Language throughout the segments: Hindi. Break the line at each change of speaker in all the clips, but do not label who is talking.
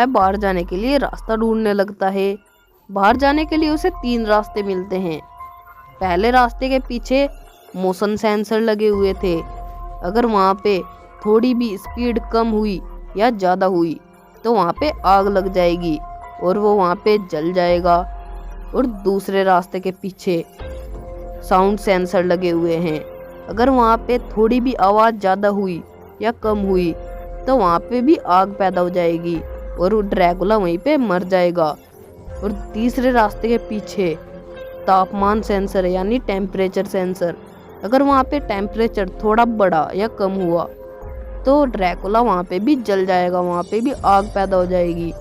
वह बाहर जाने के लिए रास्ता ढूंढने लगता है। बाहर जाने के लिए उसे 3 रास्ते मिलते हैं। पहले रास्ते के पीछे मोशन सेंसर लगे हुए थे। अगर वहाँ पे थोड़ी भी स्पीड कम हुई या ज़्यादा हुई तो वहाँ पे आग लग जाएगी और वो वहाँ पे जल जाएगा। और दूसरे रास्ते के पीछे साउंड सेंसर लगे हुए हैं। अगर वहाँ पे थोड़ी भी आवाज़ ज़्यादा हुई या कम हुई तो वहाँ पे भी आग पैदा हो जाएगी और वो ड्रैकुला वहीं पे मर जाएगा। और तीसरे रास्ते के पीछे तापमान सेंसर है, यानी टेम्परेचर सेंसर। अगर वहाँ पे टेम्परेचर थोड़ा बढ़ा या कम हुआ तो ड्रैकुला वहाँ पे भी जल जाएगा, वहाँ पे भी आग पैदा हो जाएगी।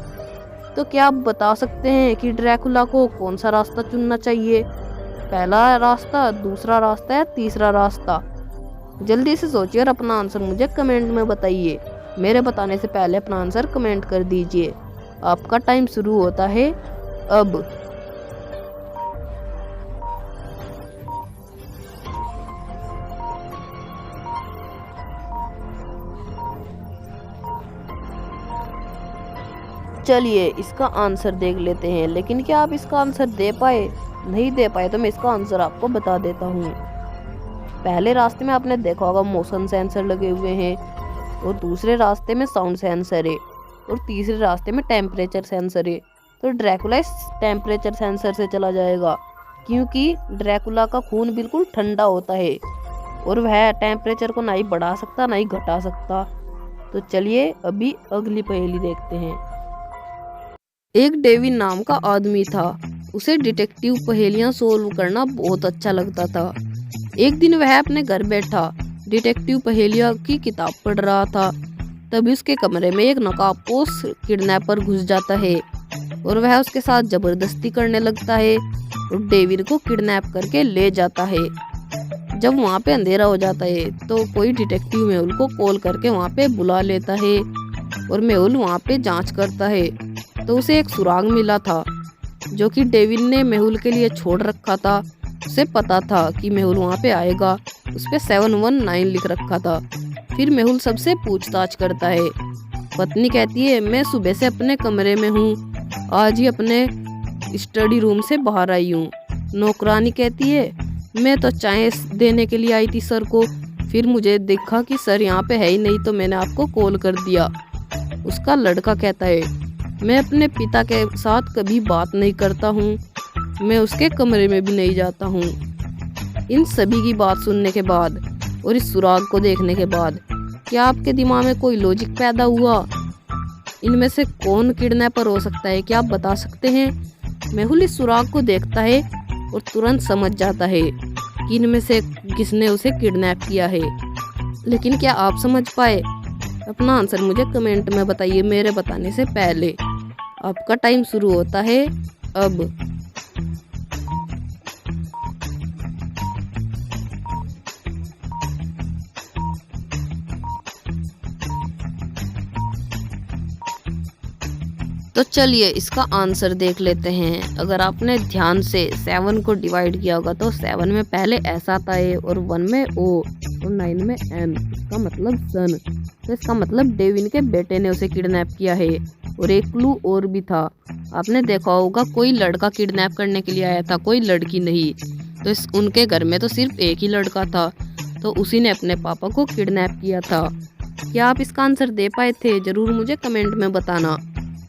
तो क्या आप बता सकते हैं कि ड्रैकुला को कौन सा रास्ता चुनना चाहिए? पहला रास्ता, दूसरा रास्ता या तीसरा रास्ता? जल्दी से सोचिए और अपना आंसर मुझे कमेंट में बताइए। मेरे बताने से पहले अपना आंसर कमेंट कर दीजिए। आपका टाइम शुरू होता है अब। चलिए इसका आंसर देख लेते हैं। लेकिन क्या आप इसका आंसर दे पाए? नहीं दे पाए तो मैं इसका आंसर आपको बता देता हूँ। पहले रास्ते में आपने देखा होगा मोशन सेंसर लगे हुए हैं, और दूसरे रास्ते में साउंड सेंसर है, और तीसरे रास्ते में टेम्परेचर सेंसर है। तो ड्रैकुला इस टेम्परेचर सेंसर से चला जाएगा, क्योंकि ड्रैकुला का खून बिल्कुल ठंडा होता है और वह टेम्परेचर को ना ही बढ़ा सकता ना ही घटा सकता। तो चलिए अभी अगली पहेली देखते हैं। एक डेविड नाम का आदमी था। उसे डिटेक्टिव पहेलियां सोल्व करना बहुत अच्छा लगता था। एक दिन वह अपने घर बैठा डिटेक्टिव पहेलियां की किताब पढ़ रहा था। तभी उसके कमरे में एक नकाबपोश किडनैपर घुस जाता है और वह उसके साथ जबरदस्ती करने लगता है और डेविड को किडनैप करके ले जाता है। जब वहाँ पे अंधेरा हो जाता है तो कोई डिटेक्टिव मेहुल को कॉल करके वहाँ पे बुला लेता है और मेहुल वहाँ पे जांच करता है। तो उसे एक सुराग मिला था जो कि डेविड ने मेहुल के लिए छोड़ रखा था। उसे पता था कि मेहुल वहाँ पे आएगा। उस पे 719 लिख रखा था। फिर मेहुल सबसे पूछताछ करता है। पत्नी कहती है, मैं सुबह से अपने कमरे में हूँ, आज ही अपने स्टडी रूम से बाहर आई हूँ। नौकरानी कहती है, मैं तो चाय देने के लिए आई थी सर को, फिर मुझे देखा कि सर यहाँ पे है ही नहीं तो मैंने आपको कॉल कर दिया। उसका लड़का कहता है, मैं अपने पिता के साथ कभी बात नहीं करता हूँ, मैं उसके कमरे में भी नहीं जाता हूँ। इन सभी की बात सुनने के बाद और इस सुराग को देखने के बाद क्या आपके दिमाग में कोई लॉजिक पैदा हुआ? इनमें से कौन किडनैपर हो सकता है? क्या आप बता सकते हैं? मेहुल इस सुराग को देखता है और तुरंत समझ जाता है कि इनमें से किसने उसे किडनैप किया है। लेकिन क्या आप समझ पाए? अपना आंसर मुझे कमेंट में बताइए मेरे बताने से पहले। आपका टाइम शुरू होता है अब। तो चलिए इसका आंसर देख लेते हैं। अगर आपने ध्यान से 7 को डिवाइड किया होगा तो 7 में पहले एस आता है और 1 में ओ और 9 में एम, इसका मतलब सन। तो इसका मतलब डेविन के बेटे ने उसे किडनैप किया है। और एक क्लू और भी था, आपने देखा होगा कोई लड़का किडनैप करने के लिए आया था, कोई लड़की नहीं। तो उनके घर में तो सिर्फ एक ही लड़का था, तो उसी ने अपने पापा को किडनैप किया था। क्या आप इसका आंसर दे पाए थे? जरूर मुझे कमेंट में बताना।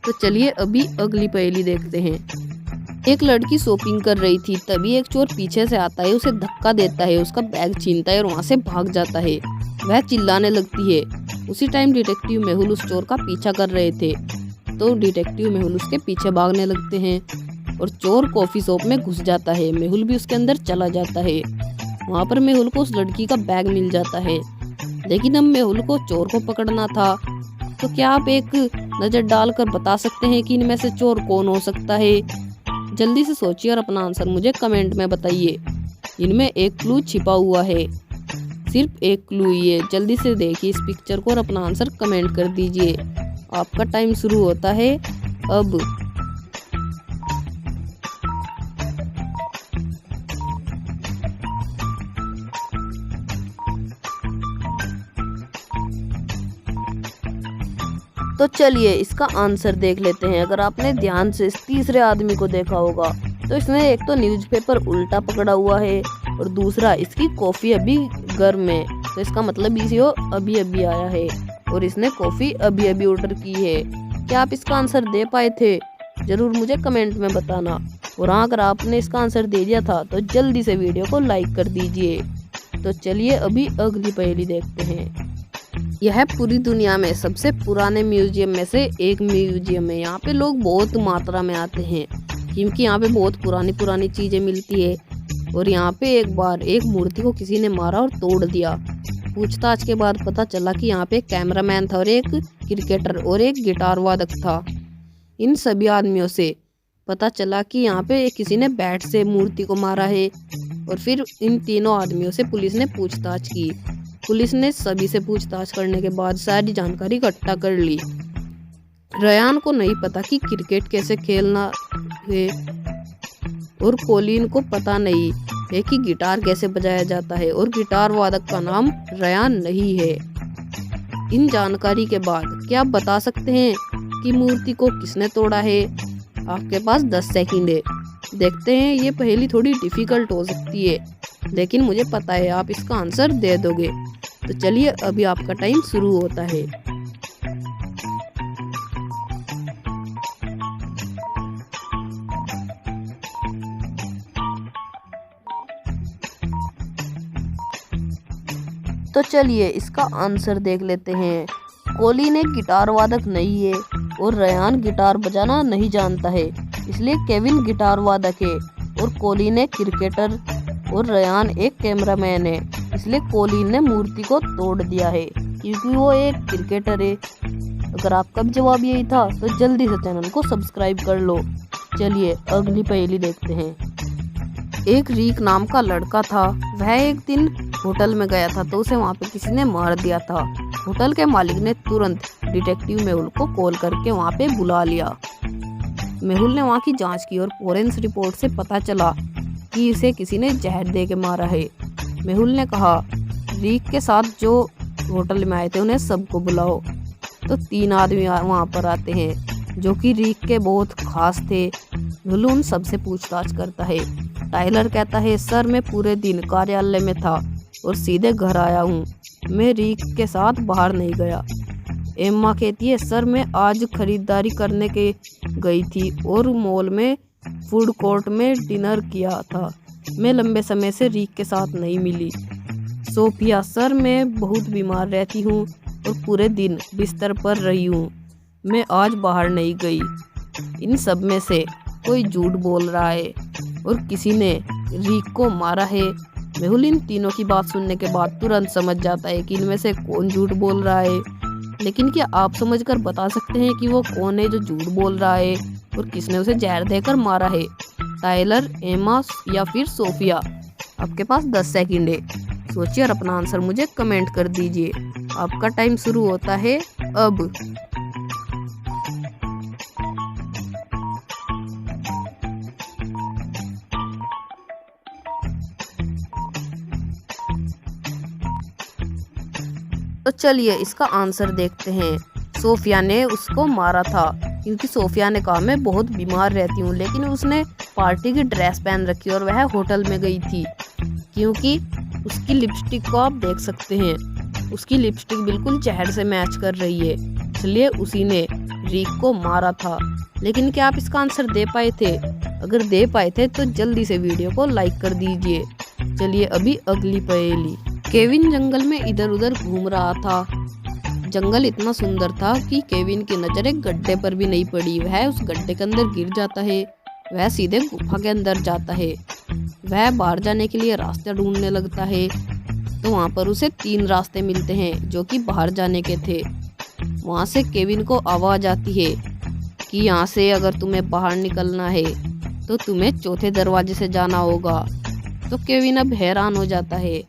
तो चलिए अभी अगली पहेली देखते हैं। एक लड़की शॉपिंग कर रही थी, तभी एक चोर पीछे से आता है, उसे धक्का देता है, उसका बैग छीनता है और वहां से भाग जाता है। वह चिल्लाने लगती है। उसी टाइम डिटेक्टिव मेहुल उस चोर का पीछा कर रहे थे, तो डिटेक्टिव मेहुल उसके पीछे भागने लगते हैं और चोर कॉफी शॉप में घुस जाता है। मेहुल भी उसके अंदर चला जाता है। वहां पर मेहुल को उस लड़की का बैग मिल जाता है, लेकिन अब मेहुल को चोर को पकड़ना था। तो क्या आप एक नज़र डालकर बता सकते हैं कि इनमें से चोर कौन हो सकता है? जल्दी से सोचिए और अपना आंसर मुझे कमेंट में बताइए। इनमें एक क्लू छिपा हुआ है, सिर्फ एक क्लू ही है। जल्दी से देखिए इस पिक्चर को और अपना आंसर कमेंट कर दीजिए। आपका टाइम शुरू होता है अब। तो चलिए इसका आंसर देख लेते हैं। अगर आपने ध्यान से इस तीसरे आदमी को देखा होगा तो इसने एक तो न्यूज़पेपर उल्टा पकड़ा हुआ है और दूसरा इसकी कॉफ़ी अभी गर्म है, तो इसका मतलब इसी हो अभी अभी आया है और इसने कॉफ़ी अभी अभी ऑर्डर की है। क्या आप इसका आंसर दे पाए थे? ज़रूर मुझे कमेंट में बताना। और हाँ, अगर आपने इसका आंसर दे दिया था तो जल्दी से वीडियो को लाइक कर दीजिए। तो चलिए अभी अगली पहेली देखते हैं। यह पूरी दुनिया में सबसे पुराने म्यूजियम में से एक म्यूजियम है। यहाँ पे लोग बहुत मात्रा में आते हैं क्योंकि यहाँ पे बहुत पुरानी पुरानी चीज़ें मिलती है। और यहाँ पे एक बार एक मूर्ति को किसी ने मारा और तोड़ दिया। पूछताछ के बाद पता चला कि यहाँ पे एक कैमरामैन था और एक क्रिकेटर और एक गिटार वादक था। इन सभी आदमियों से पता चला कि यहाँ पे किसी ने बैट से मूर्ति को मारा है। और फिर इन तीनों आदमियों से पुलिस ने पूछताछ की। पुलिस ने सभी से पूछताछ करने के बाद सारी जानकारी इकट्ठा कर ली। रयान को नहीं पता कि क्रिकेट कैसे खेलना है और कोलिन को पता नहीं है कि गिटार कैसे बजाया जाता है और गिटार वादक का नाम रयान नहीं है। इन जानकारी के बाद क्या आप बता सकते हैं कि मूर्ति को किसने तोड़ा है? आपके पास 10 सेकंड है। देखते हैं, ये पहेली थोड़ी डिफिकल्ट हो सकती है लेकिन मुझे पता है आप इसका आंसर दे दोगे। तो चलिए अभी आपका टाइम शुरू होता है। तो चलिए इसका आंसर देख लेते हैं। कोलिन एक गिटार वादक नहीं है और रयान गिटार बजाना नहीं जानता है, इसलिए केविन गिटार वादक है। और कोलिन एक क्रिकेटर और रयान एक कैमरामैन है, इसलिए कोलिन ने मूर्ति को तोड़ दिया है क्योंकि वो एक क्रिकेटर है। अगर आपका भी जवाब यही था तो जल्दी से चैनल को सब्सक्राइब कर लो। चलिए अगली पहेली देखते हैं। एक रीक नाम का लड़का था। वह एक दिन होटल में गया था तो उसे वहाँ पे किसी ने मार दिया था। होटल के मालिक ने तुरंत डिटेक्टिव मेहुल को कॉल करके वहाँ पे बुला लिया। मेहुल ने वहाँ की जांच की और फोरेंसिक रिपोर्ट से पता चला कि इसे किसी ने जहर दे के मारा है। मेहुल ने कहा, रीक के साथ जो होटल में आए थे उन्हें सबको बुलाओ। तो 3 आदमी वहाँ पर आते हैं जो कि रीक के बहुत खास थे। मेहुल उन सबसे पूछताछ करता है। टाइलर कहता है, सर मैं पूरे दिन कार्यालय में था और सीधे घर आया हूँ, मैं रीक के साथ बाहर नहीं गया। एम्मा कहती है, सर मैं आज खरीदारी करने के गई थी और मॉल में फूड कोर्ट में डिनर किया था, मैं लंबे समय से रीक के साथ नहीं मिली। सोफिया, सर मैं बहुत बीमार रहती हूँ और पूरे दिन बिस्तर पर रही हूँ, मैं आज बाहर नहीं गई। इन सब में से कोई झूठ बोल रहा है और किसी ने रीक को मारा है। मेहुल इन तीनों की बात सुनने के बाद तुरंत समझ जाता है कि इनमें से कौन झूठ बोल रहा है। लेकिन क्या आप समझकर बता सकते हैं कि वो कौन है जो झूठ बोल रहा है और किसने उसे जहर देकर मारा है? टाइलर, एमा या फिर सोफिया? आपके पास 10 सेकंड है, सोचिए और अपना आंसर मुझे कमेंट कर दीजिए। आपका टाइम शुरू होता है अब। तो चलिए इसका आंसर देखते हैं। सोफिया ने उसको मारा था क्योंकि सोफिया ने कहा मैं बहुत बीमार रहती हूँ, लेकिन उसने पार्टी की ड्रेस पहन रखी और वह होटल में गई थी। क्योंकि उसकी लिपस्टिक को आप देख सकते हैं, उसकी लिपस्टिक बिल्कुल जहर से मैच कर रही है, इसलिए उसी ने रीक को मारा था। लेकिन क्या आप इसका आंसर दे पाए थे? अगर दे पाए थे तो जल्दी से वीडियो को लाइक कर दीजिए। चलिए अभी अगली पहेली। केविन जंगल में इधर उधर घूम रहा था। जंगल इतना सुंदर था कि केविन की नजर एक गड्ढे पर भी नहीं पड़ी। वह उस गड्ढे के अंदर गिर जाता है। वह सीधे गुफा के अंदर जाता है। वह बाहर जाने के लिए रास्ते ढूंढने लगता है तो वहाँ पर उसे 3 रास्ते मिलते हैं जो कि बाहर जाने के थे। वहाँ से केविन को आवाज आती है कि यहाँ से अगर तुम्हें बाहर निकलना है तो तुम्हें चौथे दरवाजे से जाना होगा। तो केविन अब हैरान हो जाता है,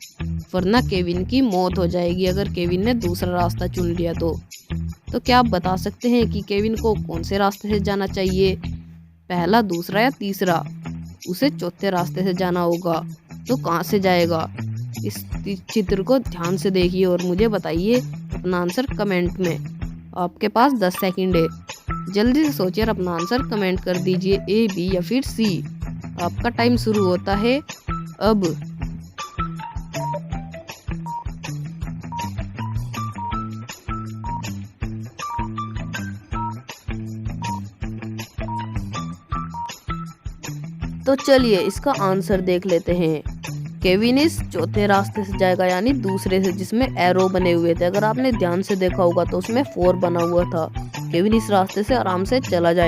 वरना केविन की मौत हो जाएगी अगर केविन ने दूसरा रास्ता चुन लिया तो क्या आप बता सकते हैं कि केविन को कौन से रास्ते से जाना चाहिए? पहला, दूसरा या तीसरा? उसे चौथे रास्ते से जाना होगा। तो कहाँ से जाएगा? इस चित्र को ध्यान से देखिए और मुझे बताइए अपना आंसर कमेंट में। आपके पास 10 सेकंड है। जल्दी से सोचिए और अपना आंसर कमेंट कर दीजिए, ए, बी या फिर सी। आपका टाइम शुरू होता है अब। तो चलिए इसका आंसर देख लेते हैं। केविन इस चौथे रास्ते से जाएगा, यानी दूसरे से, जिसमें एरो बने हुए थे। अगर आपने ध्यान से देखा होगा तो उसमें 4 बना हुआ था। केविन इस रास्ते से आराम से चला जाएगा।